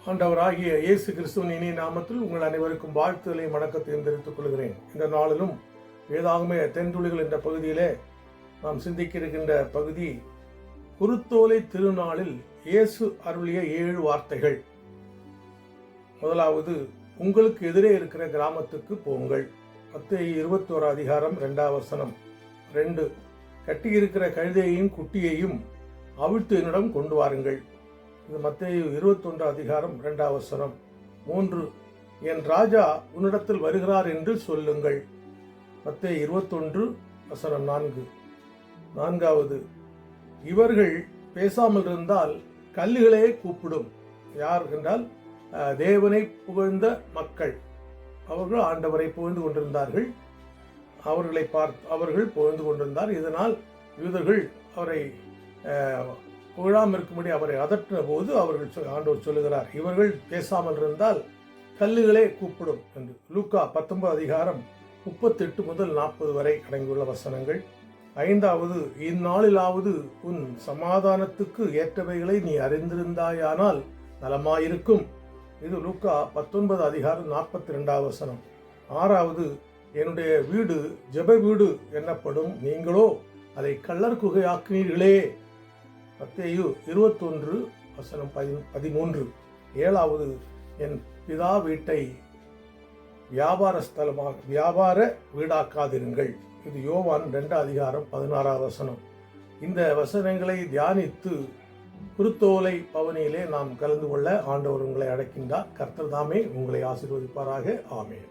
ஆண்டவராகிய இயேசு கிறிஸ்துவின் இனிய நாமத்தில் உங்கள் அனைவருக்கும் வாழ்த்துதலையும் வணக்கத்தையும் தெரிவித்துக் கொள்கிறேன். இந்த நாளிலும் வேதாகம தென்துளிகள் என்ற பகுதியிலே நாம் சிந்திக்க இருக்கின்ற பகுதி குருத்தோலை திருநாளில் இயேசு அருளிய 7 வார்த்தைகள். முதலாவது, உங்களுக்கு எதிரே இருக்கிற கிராமத்துக்கு போங்கள். மத்தேயு 21 அதிகாரம் 2 வசனம். 2, கட்டியிருக்கிற கழுதையையும் குட்டியையும் அவிழ்த்து என்னிடம் கொண்டு வாருங்கள். இது மத்தேயு 21 அதிகாரம் 2 வசனம். 3, என் ராஜா உன்னிடத்தில் வருகிறார் என்று சொல்லுங்கள். மத்தேயு 21 வசனம் 4. 4வது, இவர்கள் பேசாமல் இருந்தால் கல்லுகளே கூப்பிடும். யார் என்றால் தேவனை புகழ்ந்த மக்கள். அவர்கள் ஆண்டவரை புகழ்ந்து கொண்டிருந்தார்கள். அவர்களை அவர்கள் புகழ்ந்து கொண்டிருந்தார். இதனால் யூதர்கள் அவரை புகழாமல் இருக்கும்படி அவரை அதட்டின போது ஆண்டவர் சொல்லுகிறார், இவர்கள் பேசாமல் இருந்தால் கல்லுகளே கூப்பிடும் என்று. லூக்கா 19 அதிகாரம் 38 முதல் 40 வரை அடங்கியுள்ள வசனங்கள். 5வது, இந்நாளிலாவது உன் சமாதானத்துக்கு ஏற்றவைகளை நீ அறிந்திருந்தாயானால் நலமாயிருக்கும். இது லூக்கா 19 அதிகாரம் 42 வசனம். 6வது, என்னுடைய வீடு ஜெப வீடு என்னப்படும், நீங்களோ அதை கள்ளர் குகையாக்கினீர்களே. மத்தேயு 21 வசனம் 13. 7வது, என் பிதா வீட்டை வியாபார வீடாக்காதிருங்கள். இது யோவான் 2 அதிகாரம் 16 வசனம். இந்த வசனங்களை தியானித்து குருத்தோலை பவனியிலே நாம் கலந்து கொள்ள ஆண்டவர் உங்களை அழைக்கின்றார். கர்த்தர் தாமே உங்களை ஆசீர்வதிப்பாராக. ஆமென்.